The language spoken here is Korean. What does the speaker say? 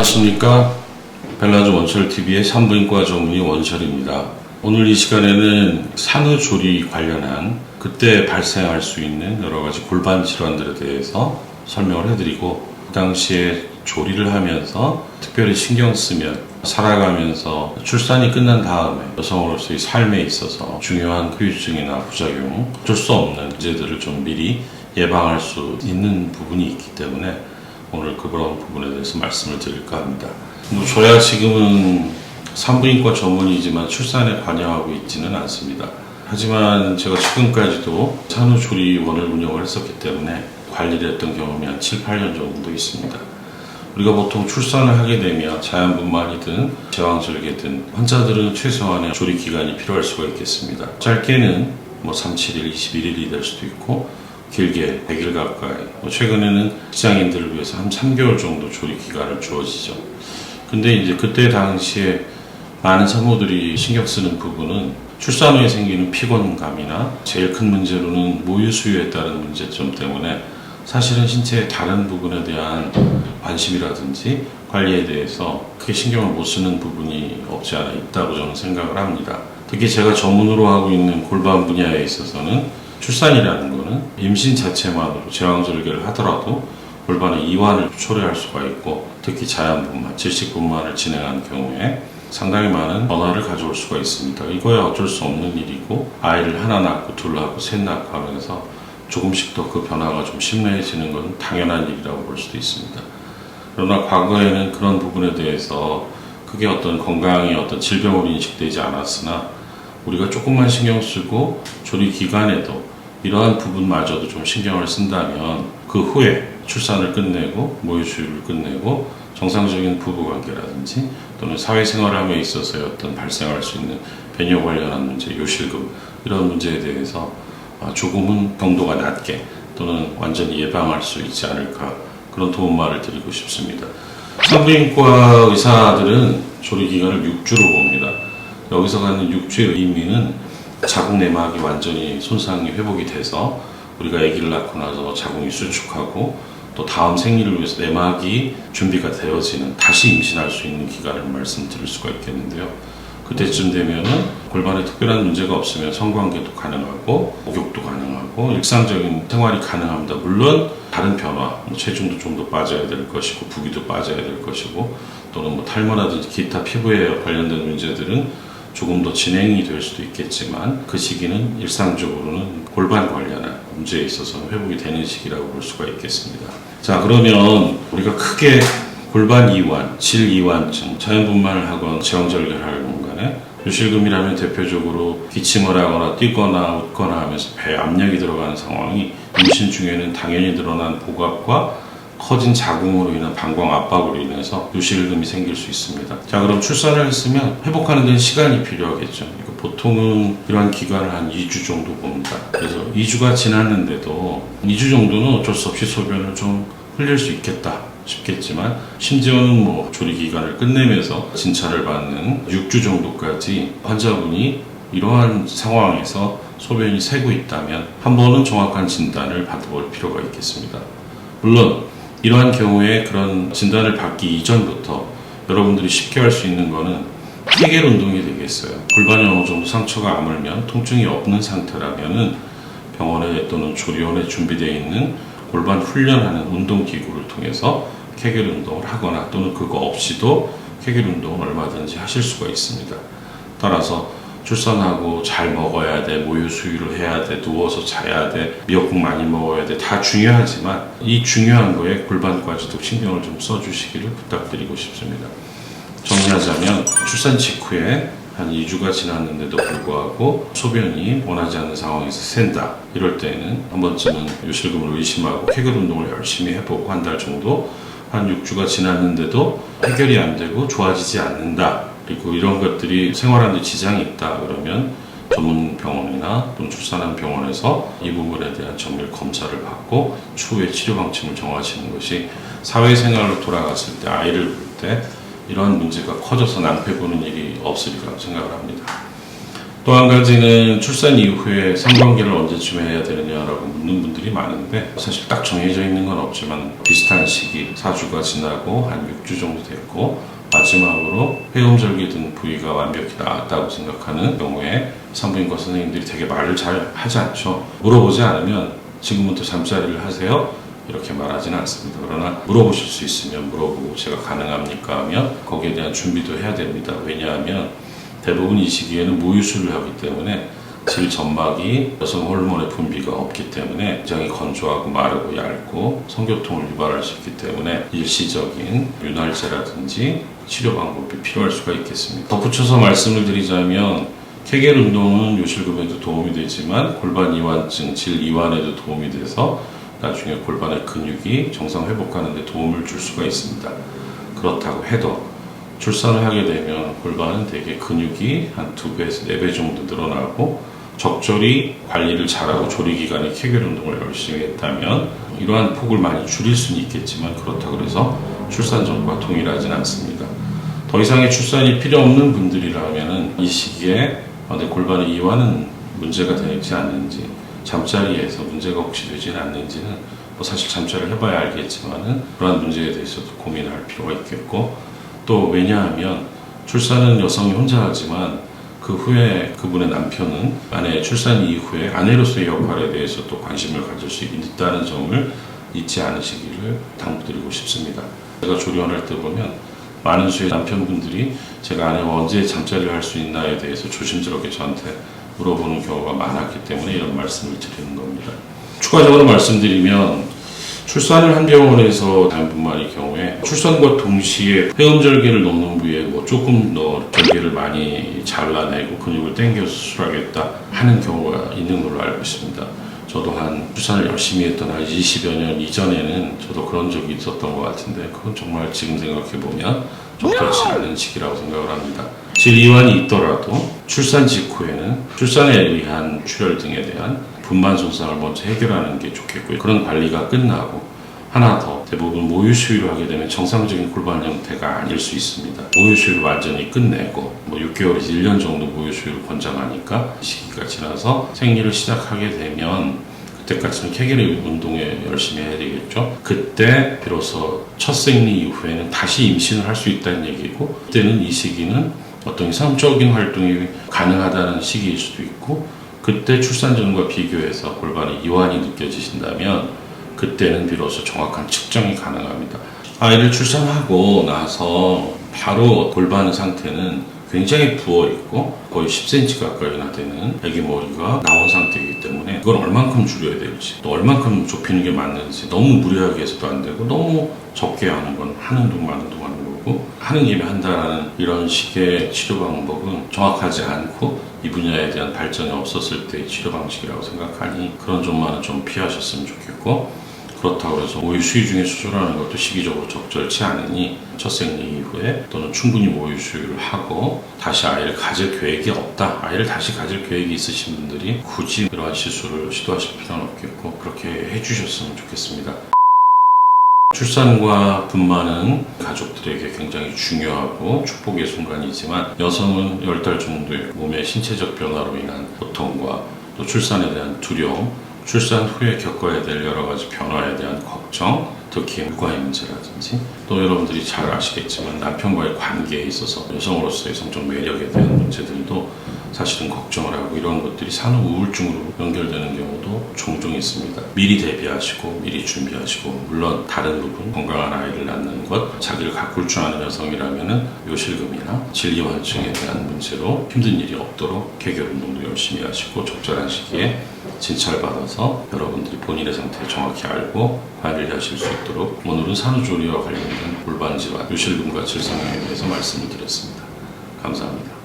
안녕하십니까. 벨라즈 원철TV의 산부인과 전문의 원철입니다. 오늘 이 시간에는 산후조리 관련한 그때 발생할 수 있는 여러가지 골반 질환들에 대해서 설명을 해드리고, 그 당시에 조리를 하면서 특별히 신경 쓰면 살아가면서 출산이 끝난 다음에 여성으로서의 삶에 있어서 중요한 후유증이나 부작용, 어쩔 수 없는 문제들을 좀 미리 예방할 수 있는 부분이 있기 때문에 오늘 그런 부분에 대해서 말씀을 드릴까 합니다. 저야 지금은 산부인과 전문이지만 출산에 관여하고 있지는 않습니다. 하지만 제가 지금까지도 산후조리원을 운영을 했었기 때문에 관리를 했던 경험이 한 7, 8년 정도 있습니다. 우리가 보통 출산을 하게 되면 자연분만이든 제왕절개든 환자들은 최소한의 조리 기간이 필요할 수가 있겠습니다. 짧게는 3, 7일, 21일이 될 수도 있고 길게 100일 가까이, 최근에는 직장인들을 위해서 한 3개월 정도 조리 기간을 주어지죠. 근데 이제 그때 당시에 많은 산모들이 신경 쓰는 부분은 출산 후에 생기는 피곤감이나 제일 큰 문제로는 모유 수유에 따른 문제점 때문에 사실은 신체의 다른 부분에 대한 관심이라든지 관리에 대해서 크게 신경을 못 쓰는 부분이 없지 않아 있다고 저는 생각을 합니다. 특히 제가 전문으로 하고 있는 골반 분야에 있어서는 출산이라는 것은 임신 자체만으로 제왕절개를 하더라도 골반의 이완을 초래할 수가 있고, 특히 자연분만, 질식분만을 진행한 경우에 상당히 많은 변화를 가져올 수가 있습니다. 이거야 어쩔 수 없는 일이고, 아이를 하나 낳고 둘 낳고 셋 낳고 하면서 조금씩 더 그 변화가 좀 심해지는 건 당연한 일이라고 볼 수도 있습니다. 그러나 과거에는 그런 부분에 대해서 크게 어떤 건강이 어떤 질병으로 인식되지 않았으나 우리가 조금만 신경 쓰고 조리 기간에도 이러한 부분마저도 좀 신경을 쓴다면 그 후에 출산을 끝내고 모유 수유를 끝내고 정상적인 부부관계라든지 또는 사회생활함에 있어서의 어떤 발생할 수 있는 배뇨 관련한 문제, 요실금 이런 문제에 대해서 조금은 경도가 낮게 또는 완전히 예방할 수 있지 않을까, 그런 도움말을 드리고 싶습니다. 산부인과 의사들은 조리 기간을 6주로 봅니다. 여기서 갖는 6주의 의미는 자궁 내막이 완전히 손상이 회복이 돼서 우리가 아기를 낳고 나서 자궁이 수축하고 또 다음 생리를 위해서 내막이 준비가 되어지는, 다시 임신할 수 있는 기간을 말씀드릴 수가 있겠는데요. 그때쯤 되면은 골반에 특별한 문제가 없으면 성관계도 가능하고 목욕도 가능하고 일상적인 생활이 가능합니다. 물론 다른 변화, 체중도 좀 더 빠져야 될 것이고 부기도 빠져야 될 것이고 또는 탈모라든지 기타 피부에 관련된 문제들은 조금 더 진행이 될 수도 있겠지만, 그 시기는 일상적으로는 골반 관련한 문제에 있어서 회복이 되는 시기라고 볼 수가 있겠습니다. 자, 그러면 우리가 크게 골반 이완, 질 이완증, 자연분만을 하건 제왕절개를 하건 간에 요실금이라면 대표적으로 기침을 하거나 뛰거나 웃거나 하면서 배에 압력이 들어가는 상황이 임신 중에는 당연히 늘어난 복압과 커진 자궁으로 인한 방광 압박으로 인해서 요실금이 생길 수 있습니다. 자, 그럼 출산을 했으면 회복하는 데는 시간이 필요하겠죠. 보통은 이러한 기간을 한 2주 정도 봅니다. 그래서 2주가 지났는데도 2주 정도는 어쩔 수 없이 소변을 좀 흘릴 수 있겠다 싶겠지만, 심지어는 조리 기간을 끝내면서 진찰을 받는 6주 정도까지 환자분이 이러한 상황에서 소변이 새고 있다면 한 번은 정확한 진단을 받아볼 필요가 있겠습니다. 물론 이러한 경우에 그런 진단을 받기 이전부터 여러분들이 쉽게 할 수 있는 거는 케겔 운동이 되겠어요. 골반이 어느 정도 상처가 아물면, 통증이 없는 상태라면은 병원에 또는 조리원에 준비되어 있는 골반 훈련하는 운동기구를 통해서 케겔 운동을 하거나 또는 그거 없이도 케겔 운동을 얼마든지 하실 수가 있습니다. 따라서 출산하고 잘 먹어야 돼, 모유 수유를 해야 돼, 누워서 자야 돼, 미역국 많이 먹어야 돼, 다 중요하지만 이 중요한 거에 골반까지도 신경을 좀 써주시기를 부탁드리고 싶습니다. 정리하자면 출산 직후에 한 2주가 지났는데도 불구하고 소변이 원하지 않는 상황에서 샌다. 이럴 때는 한 번쯤은 요실금을 의심하고 케겔 운동을 열심히 해보고 한 달 정도, 한 6주가 지났는데도 해결이 안 되고 좋아지지 않는다. 그리고 이런 것들이 생활하는 데 지장이 있다 그러면 전문 병원이나 또는 출산한 병원에서 이 부분에 대한 정밀 검사를 받고 추후에 치료 방침을 정하시는 것이 사회생활로 돌아갔을 때, 아이를 볼 때 이러한 문제가 커져서 낭패 보는 일이 없으리라고 생각을 합니다. 또 한 가지는 출산 이후에 성관계를 언제쯤 해야 되느냐라고 묻는 분들이 많은데 사실 딱 정해져 있는 건 없지만 비슷한 시기 4주가 지나고 한 6주 정도 됐고 마지막으로 회음절개 등 부위가 완벽히 나았다고 생각하는 경우에 산부인과 선생님들이 되게 말을 잘 하지 않죠. 물어보지 않으면 지금부터 잠자리를 하세요 이렇게 말하지는 않습니다. 그러나 물어보실 수 있으면 물어보고 제가 가능합니까 하면 거기에 대한 준비도 해야 됩니다. 왜냐하면 대부분 이 시기에는 모유수를 하기 때문에 질 점막이 여성 호르몬의 분비가 없기 때문에 굉장히 건조하고 마르고 얇고 성교통을 유발할 수 있기 때문에 일시적인 윤활제라든지 치료 방법이 필요할 수가 있겠습니다. 덧붙여서 말씀을 드리자면 케겔 운동은 요실금에도 도움이 되지만 골반 이완증, 질 이완에도 도움이 돼서 나중에 골반의 근육이 정상 회복하는 데 도움을 줄 수가 있습니다. 그렇다고 해도 출산을 하게 되면 골반은 대개 근육이 한 2배에서 4배 정도 늘어나고 적절히 관리를 잘하고 조리기간에 케겔 운동을 열심히 했다면 이러한 폭을 많이 줄일 수는 있겠지만 그렇다고 해서 출산 전과 동일하지는 않습니다. 더 이상의 출산이 필요 없는 분들이라면 이 시기에 내 골반의 이완은 문제가 되지 않는지 잠자리에서 문제가 혹시 되지는 않는지는 사실 잠자리를 해봐야 알겠지만은 그러한 문제에 대해서도 고민할 필요가 있겠고 또 왜냐하면 출산은 여성이 혼자 하지만 그 후에 그분의 남편은 아내의 출산 이후에 아내로서의 역할에 대해서 또 관심을 가질 수 있다는 점을 잊지 않으시기를 당부드리고 싶습니다. 제가 조련할 때 보면 많은 수의 남편분들이 제가 아내와 언제 잠자리를 할 수 있나에 대해서 조심스럽게 저한테 물어보는 경우가 많았기 때문에 이런 말씀을 드리는 겁니다. 추가적으로 말씀드리면 출산을 한 병원에서 다분만의 경우에 출산과 동시에 회음절개를 놓는 부위에 조금 더 절개를 많이 잘라내고 근육을 당겨 수술하겠다 하는 경우가 있는 걸로 알고 있습니다. 저도 한 출산을 열심히 했던 한 20여 년 이전에는 저도 그런 적이 있었던 것 같은데 그건 정말 지금 생각해보면 적절치 않은 시기라고 생각을 합니다. 질 이완이 있더라도 출산 직후에는 출산에 의한 출혈 등에 대한 분만 손상을 먼저 해결하는 게 좋겠고요. 그런 관리가 끝나고 하나 더 대부분 모유 수유를 하게 되면 정상적인 골반 형태가 아닐 수 있습니다. 모유 수유를 완전히 끝내고 6개월에서 1년 정도 모유 수유를 권장하니까 시기가 지나서 생리를 시작하게 되면 그때까지는 케겔 운동에 열심히 해야 되겠죠. 그때 비로소 첫 생리 이후에는 다시 임신을 할 수 있다는 얘기고 그때는 이 시기는 어떤 성적인 활동이 가능하다는 시기일 수도 있고 그때 출산 전과 비교해서 골반의 이완이 느껴지신다면 그때는 비로소 정확한 측정이 가능합니다. 아이를 출산하고 나서 바로 골반 상태는 굉장히 부어있고 거의 10cm 가까이나 되는 아기 머리가 나온 상태이기 때문에 이걸 얼만큼 줄여야 될지 또 얼만큼 좁히는 게 맞는지 너무 무리하게 해서도 안 되고 너무 적게 하는 건 하는 동 마는 동 하는 거고 하는 김에 한다라는 이런 식의 치료 방법은 정확하지 않고 이 분야에 대한 발전이 없었을 때의 치료 방식이라고 생각하니 그런 점만은 좀 피하셨으면 좋겠고 그렇다고 해서 모유 수유 중에 수술하는 것도 시기적으로 적절치 않으니 첫 생리 이후에 또는 충분히 모유 수유를 하고 다시 아이를 가질 계획이 없다. 아이를 다시 가질 계획이 있으신 분들이 굳이 이러한 시술을 시도하실 필요는 없겠고 그렇게 해주셨으면 좋겠습니다. 출산과 분만은 가족들에게 굉장히 중요하고 축복의 순간이지만 여성은 10달 정도의 몸의 신체적 변화로 인한 고통과 또 출산에 대한 두려움 출산 후에 겪어야 될 여러 가지 변화에 대한 걱정, 특히 육아의 문제라든지 또 여러분들이 잘 아시겠지만 남편과의 관계에 있어서 여성으로서의 성적 매력에 대한 문제들도 사실은 걱정을 하고 이런 것들이 산후 우울증으로 연결되는 경우도 종종 있습니다. 미리 대비하시고 미리 준비하시고 물론 다른 부분 건강한 아이를 낳는 것 자기를 가꿀 줄 아는 여성이라면 요실금이나 질이완증에 대한 문제로 힘든 일이 없도록 케겔 운동도 열심히 하시고 적절한 시기에 진찰받아서 여러분들이 본인의 상태를 정확히 알고 관리하실 수 있도록 오늘은 산후조리와 관련된 골반 질환, 요실금과 질성에 대해서 말씀을 드렸습니다. 감사합니다.